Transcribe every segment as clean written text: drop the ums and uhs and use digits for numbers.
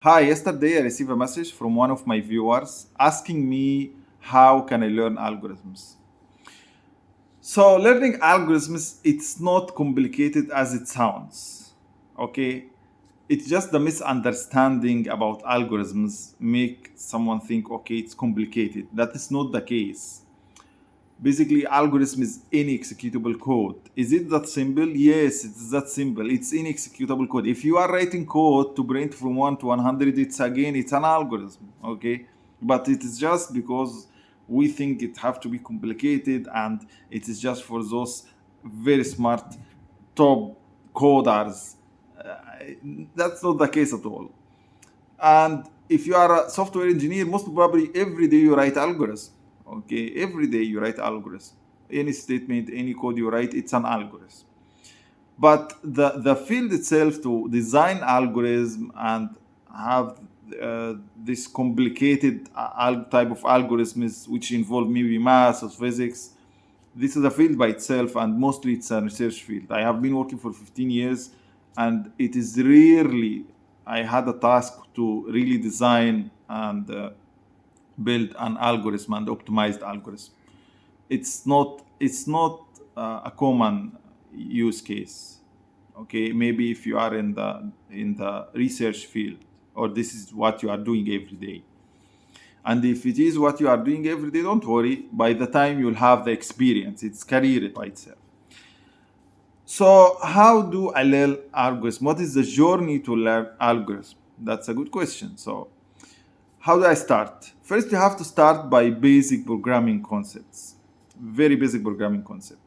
Hi, yesterday I received a message from one of my viewers asking me how can I learn algorithms. So learning algorithms, it's not complicated as it sounds. Okay? It's just the misunderstanding about algorithms make someone think, okay, it's complicated. That is not the case. Basically, algorithm is any executable code. Is it that simple? Yes, it's that simple. It's any executable code. If you are writing code to print from 1 to 100, it's an algorithm, okay? But it is just because we think it have to be complicated, and it is just for those very smart top coders. That's not the case at all. And if you are a software engineer, most probably every day you write algorithm. Okay, every day you write algorithm. Any statement, any code you write, it's an algorithm. But the field itself to design algorithm and have this complicated type of algorithms which involve maybe math or physics, this is a field by itself, and mostly it's a research field. I have been working for 15 years, and it is rarely I had a task to really design and build an algorithm and optimized algorithm. It's not a common use case. Okay, maybe if you are in the research field, or this is what you are doing every day. And if it is what you are doing every day, don't worry. By the time you'll have the experience, it's career by itself. So, how do I learn algorithm? What is the journey to learn algorithm? That's a good question. So, how do I start? First, you have to start by basic programming concepts. Very basic programming concept.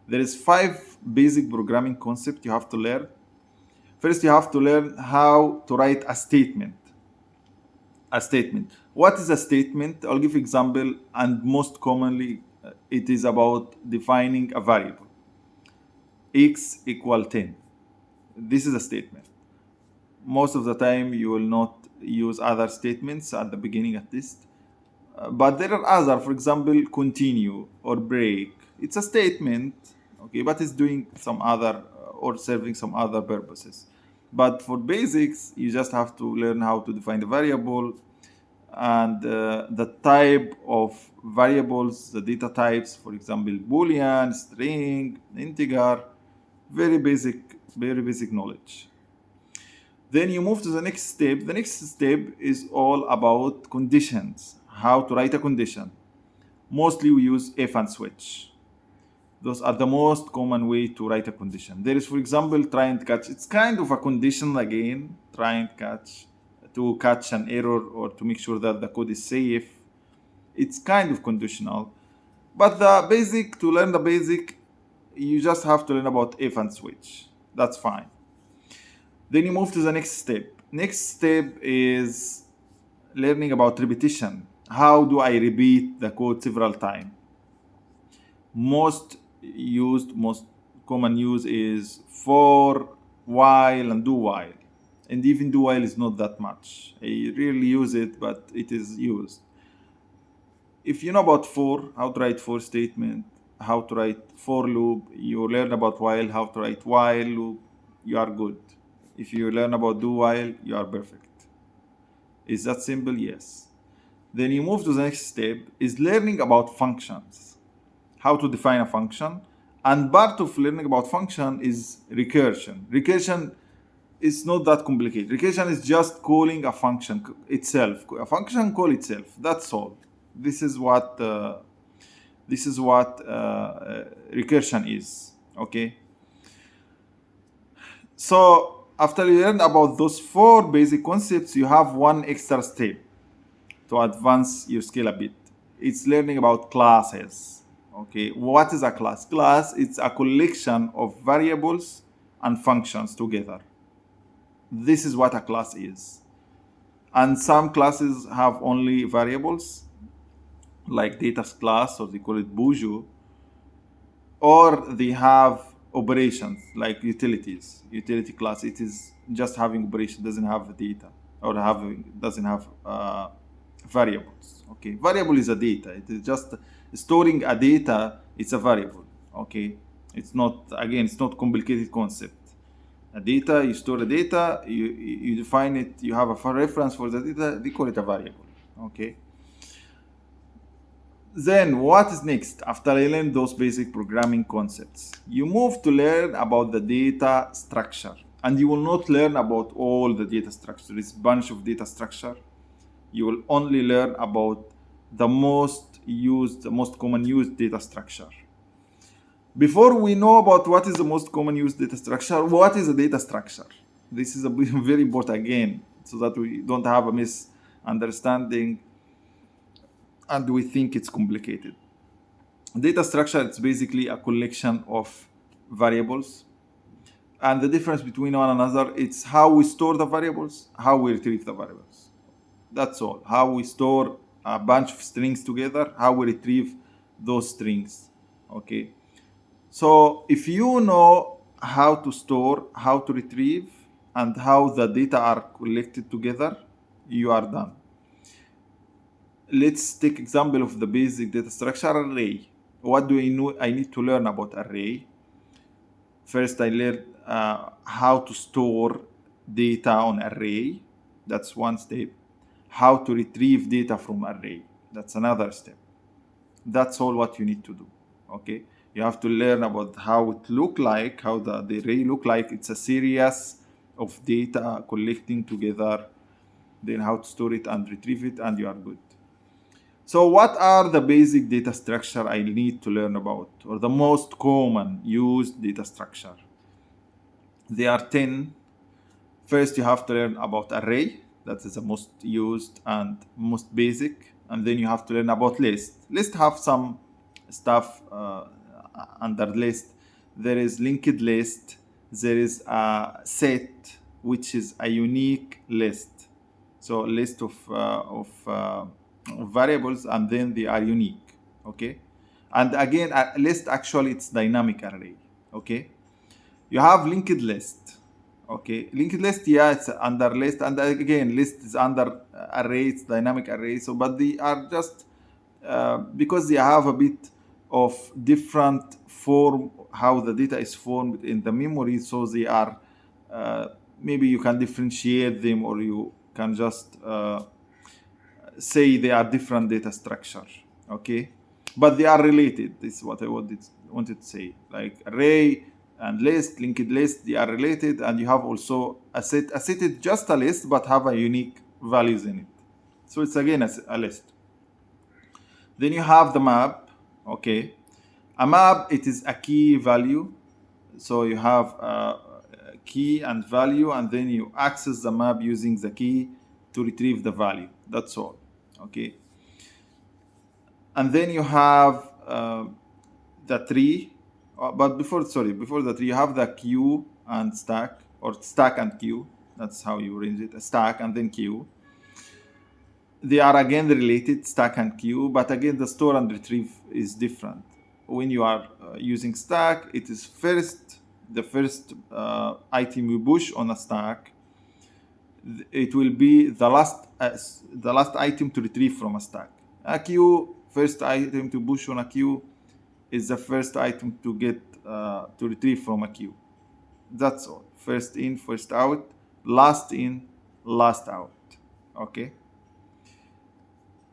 There is 5 basic programming concepts you have to learn. First, you have to learn how to write a statement. A statement. What is a statement? I'll give example, and most commonly, it is about defining a variable. X equal 10. This is a statement. Most of the time, you will not use other statements at the beginning at least. But there are other, for example, continue or break. It's a statement, okay, but it's doing some other or serving some other purposes. But for basics, you just have to learn how to define the variable and the type of variables, the data types, for example, Boolean, string, integer, very basic knowledge. Then you move to the next step. The next step is all about conditions, how to write a condition. Mostly we use if and switch. Those are the most common way to write a condition. There is, for example, try and catch. It's kind of a condition again, try and catch, to catch an error or to make sure that the code is safe. It's kind of conditional. But to learn the basic, you just have to learn about if and switch. That's fine. Then you move to the next step. Next step is learning about repetition. How do I repeat the code several times? Most common use is for, while, and do while. And even do while is not that much. I rarely use it, but it is used. If you know about for, how to write for statement, how to write for loop, you learn about while, how to write while loop, you are good. If you learn about do while, you are perfect. Is that simple? Yes. Then you move to the next step is learning about functions. How to define a function. And part of learning about function is recursion. Recursion is not that complicated. Recursion is just calling a function itself. A function call itself. That's all. This is what recursion is. Okay. So after you learn about those 4 basic concepts, you have one extra step to advance your skill a bit. It's learning about classes. Okay, what is a class? Class, it's a collection of variables and functions together. This is what a class is. And some classes have only variables, like data class, or they call it Bujo, or they have operations like utilities. Utility class, it is just having operation, doesn't have data, or doesn't have variables. Okay, variable is a data. It is just storing a data. It's a variable. Okay, it's not complicated concept. A data, you store the data, you define it, you have a reference for the data, they call it a variable. Okay. Then what is next after I learned those basic programming concepts? You move to learn about the data structure. And you will not learn about all the data structure. It's a bunch of data structure. You will only learn about the most common used data structure. Before we know about what is the most common used data structure, what is a data structure? This is a very important again, so that we don't have a misunderstanding and we think it's complicated. Data structure is basically a collection of variables, and the difference between one another, it's how we store the variables, how we retrieve the variables. That's all. How we store a bunch of strings together, how we retrieve those strings. Okay. So if you know how to store, how to retrieve, and how the data are collected together, you are done. Let's take example of the basic data structure array. What do I know? I need to learn about array. First, I learned how to store data on array. That's one step. How to retrieve data from array. That's another step. That's all what you need to do. Okay. You have to learn about how it look like, how the array look like. It's a series of data collecting together, then how to store it and retrieve it, and you are good. So what are the basic data structure I need to learn about, or the most common used data structure? There are 10. First, you have to learn about array. That is the most used and most basic. And then you have to learn about list. List have some stuff under list. There is linked list. There is a set, which is a unique list. So a list of variables, and then they are unique. Okay. And again, a list, actually it's dynamic array. Okay. You have linked list. Okay, linked list, yeah, it's under list, and again, list is under array, it's dynamic array. So, but they are just because they have a bit of different form, how the data is formed in the memory. So they are maybe you can differentiate them, or you can just say they are different data structure. Okay, but they are related. This is what I wanted to say. Like array and list, linked list, they are related, and you have also a set. A set is just a list, but have a unique values in it. So it's again a list. Then you have the map. Okay, a map, it is a key value. So you have a key and value, and then you access the map using the key to retrieve the value. That's all. Okay. And then you have the tree. But before the tree, you have the queue and stack, or stack and queue. That's how you arrange it. A stack and then queue. They are again related, stack and queue, but again the store and retrieve is different. When you are using stack, it is the first item you push on a stack. It will be the last item to retrieve from a stack. A queue, first item to push on a queue, is the first item to get to retrieve from a queue. That's all. First in, first out. Last in, last out. Okay.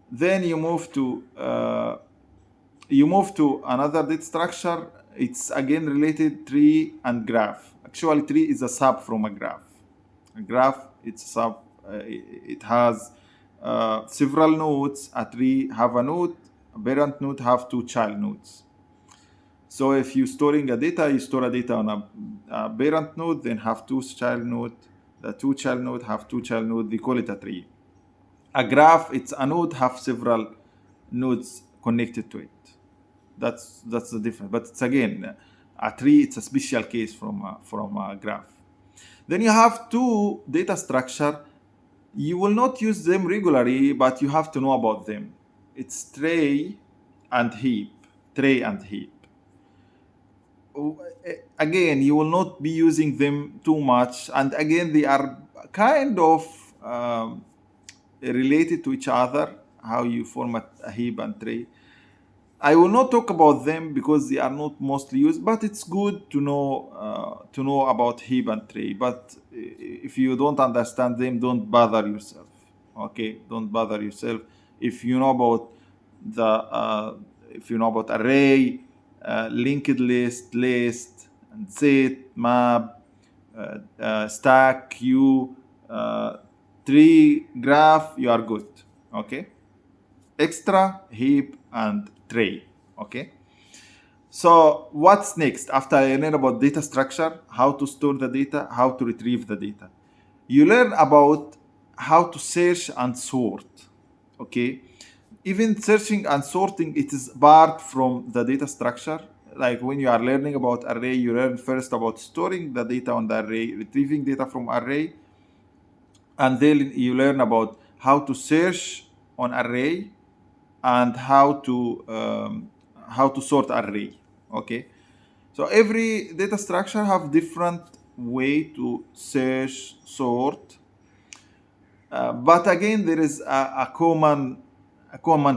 Then you move to another data structure. It's again related, tree and graph. Actually, tree is a sub from a graph. A graph, it's a sub. It has several nodes. A tree have a node. A parent node have two child nodes. So if you're storing a data, you store a data on a parent node, then have two child node. The two child node have two child node. They call it a tree. A graph, it's a node have several nodes connected to it. That's the difference. But it's again a tree. It's a special case from a graph. Then you have two data structure. You will not use them regularly, but you have to know about them. It's tray and heap. Tray and heap. Again, you will not be using them too much, and again, they are kind of related to each other. How you format a heap and tray. I will not talk about them because they are not mostly used, but it's good to know about heap and tray. But if you don't understand them, don't bother yourself. Okay, don't bother yourself. If you know about the if you know about array, linked list, and set, map, stack, queue, uh, tree, graph, you are good. Okay, extra, heap, and tray. Okay. So what's next after I learn about data structure, how to store the data, how to retrieve the data? You learn about how to search and sort. Okay. Even searching and sorting, it is part from the data structure. Like when you are learning about array, you learn first about storing the data on the array, retrieving data from array, and then you learn about how to search on array and how to sort array. Okay, so every data structure have different way to search, sort, but again there is a common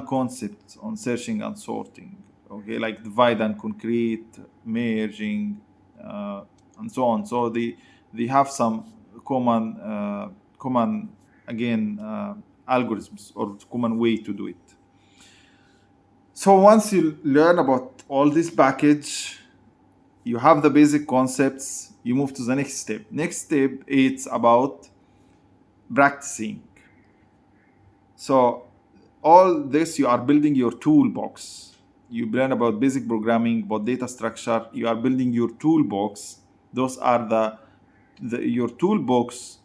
concept on searching and sorting. Okay, like divide and concrete, merging, and so on. So they have some common again algorithms or common way to do it. So once you learn about all this package, you have the basic concepts, you move to the next step. Next step, it's about practicing. So all this, you are building your toolbox. You learn about basic programming, about data structure. You are building your toolbox. Those are your toolbox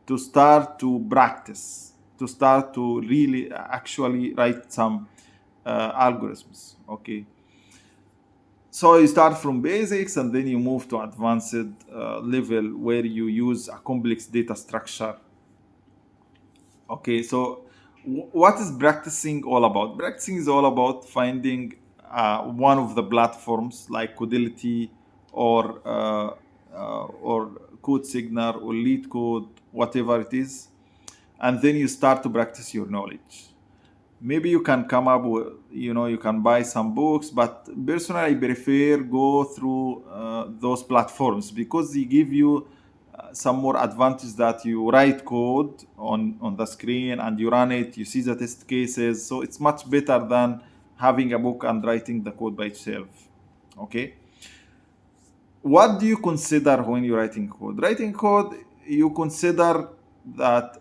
to start to practice, to start to really actually write some algorithms. Okay. So you start from basics and then you move to advanced level where you use a complex data structure. Okay, so what is practicing all about? Practicing is all about finding one of the platforms like Codility or Code Signal or Lead Code, whatever it is, and then you start to practice your knowledge. Maybe you can come up with, you can buy some books, but personally I prefer go through those platforms because they give you some more advantage that you write code on the screen and you run it, you see the test cases, so it's much better than having a book and writing the code by itself. Okay, what do you consider when you're writing code? Writing code, you consider that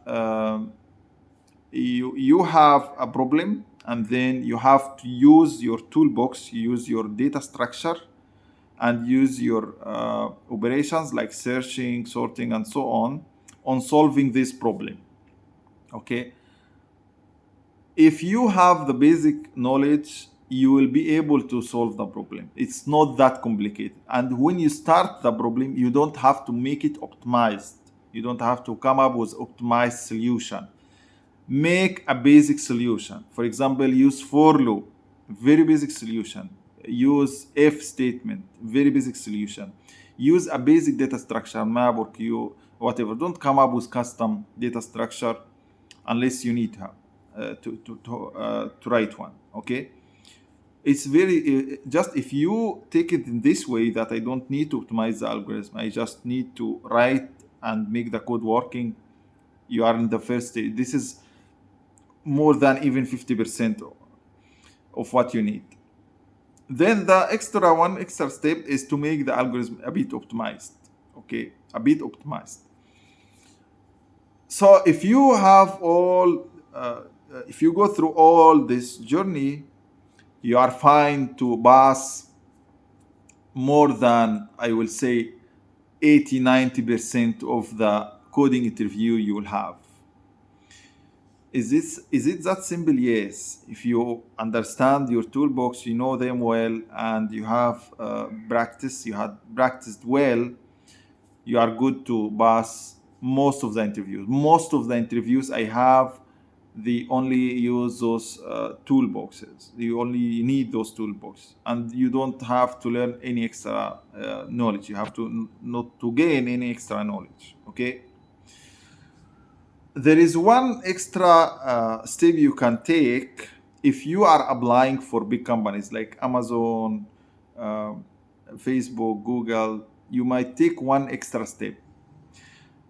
you have a problem and then you have to use your toolbox, use your data structure, and use your operations like searching, sorting, and so on solving this problem. Okay, if you have the basic knowledge, you will be able to solve the problem. It's not that complicated, and when you start the problem, you don't have to make it optimized. You don't have to come up with optimized solution. Make a basic solution. For example, use for loop, very basic solution. Use if statement, very basic solution. Use a basic data structure, map or queue, whatever. Don't come up with custom data structure unless you need to write one. Okay, it's very just if you take it in this way that I don't need to optimize the algorithm, I just need to write and make the code working. You are in the first stage. This is more than even 50% of what you need. Then the extra step is to make the algorithm a bit optimized. Okay, a bit optimized. So if you have if you go through all this journey, you are fine to pass more than, I will say, 80-90% of the coding interview you will have. Is it that simple? Yes. If you understand your toolbox, you know them well, and you have you had practiced well, you are good to pass most of the interviews. Most of the interviews I have, they only use those toolboxes. You only need those toolboxes, and you don't have to learn any extra knowledge. You have to not to gain any extra knowledge. Okay. There is one extra step you can take if you are applying for big companies like Amazon, um, Facebook, Google, you might take one extra step.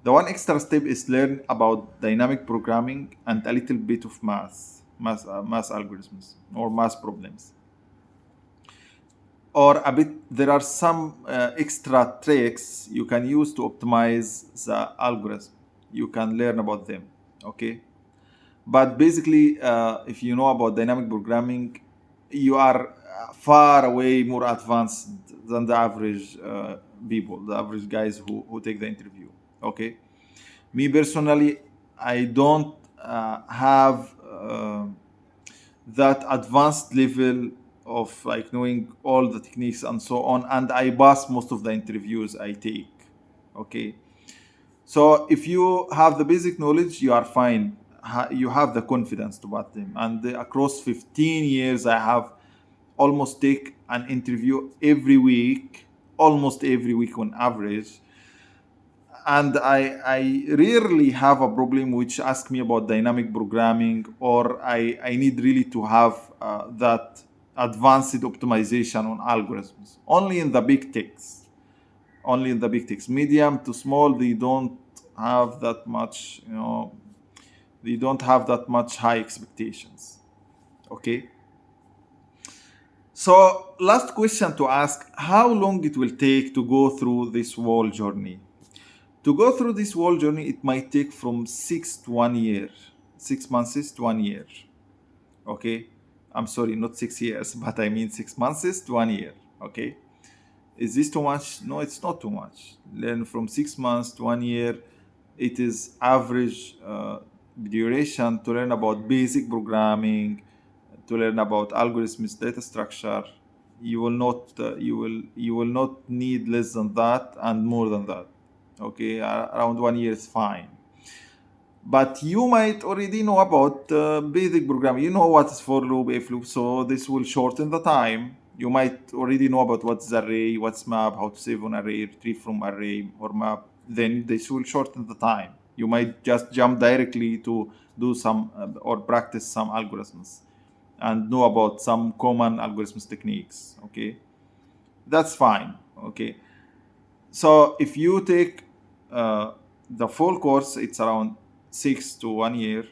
The one extra step is learn about dynamic programming and a little bit of math algorithms or math problems. Or a bit, there are some extra tricks you can use to optimize the algorithm. You can learn about them. Okay. But basically, if you know about dynamic programming, you are far away more advanced than the average people, the average guys who take the interview. Okay. Me personally, I don't have that advanced level of like knowing all the techniques and so on, and I pass most of the interviews I take. Okay. So if you have the basic knowledge, you are fine. You have the confidence to pass them. And across 15 years, I have almost take an interview every week, almost every week on average. And I rarely have a problem which ask me about dynamic programming, or I need really to have that advanced optimization on algorithms. Only in the big techs. Only in the big techs. Medium to small, they don't have that much, they don't have that much high expectations. Okay. So last question to ask, how long it will take to go through this whole journey? To go through this whole journey, it might take from 6 to 1 year, 6 months to 1 year. Okay. I'm sorry, not 6 years, but I mean 6 months to 1 year. Okay. Is this too much? No, it's not too much. Learn from 6 months to 1 year. It is average duration to learn about basic programming, to learn about algorithms, data structure. You will not need less than that and more than that. Okay, around 1 year is fine. But you might already know about basic programming. You know what is for loop, if loop, so this will shorten the time. You might already know about what's array, what's map, how to save on array, retrieve from array or map. Then this will shorten the time. You might just jump directly to do some or practice some algorithms and know about some common algorithms techniques. Okay, that's fine. Okay, so if you take the full course, it's around 6 to 1 year.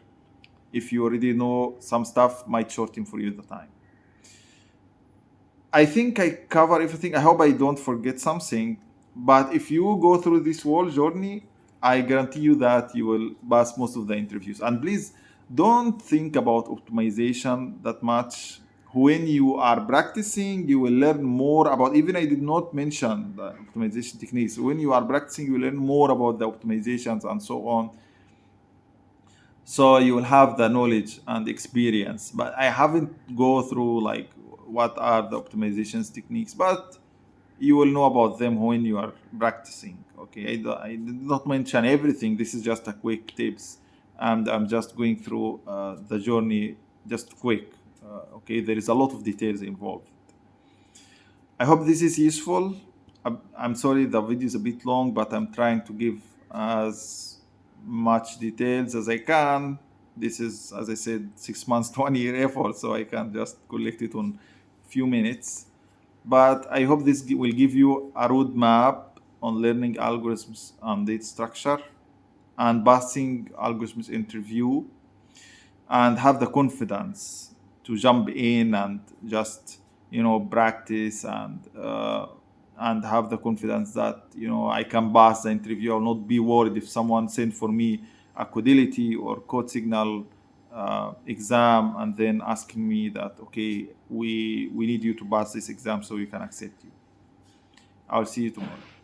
If you already know some stuff, might shorten for you the time. I think I cover everything. I hope I don't forget something. But if you go through this whole journey, I guarantee you that you will pass most of the interviews. And please don't think about optimization that much. When you are practicing, you will learn more about, even I did not mention the optimization techniques. When you are practicing, you will learn more about the optimizations and so on. So you will have the knowledge and experience. But I haven't go through like what are the optimizations techniques, but you will know about them when you are practicing. Okay, I did not mention everything. This is just a quick tips, and I'm just going through the journey just quick. Okay, there is a lot of details involved. I hope this is useful. I'm sorry the video is a bit long, but I'm trying to give as much details as I can. This is, as I said, 6 months to 1 year effort, so I can't just collect it on few minutes. But I hope this will give you a roadmap on learning algorithms and data structure and passing algorithms interview, and have the confidence to jump in and just practice and have the confidence that I can pass the interview. I'll not be worried if someone sent for me a Codility or Code Signal exam and then asking me that, okay, we need you to pass this exam so we can accept you. I'll see you tomorrow.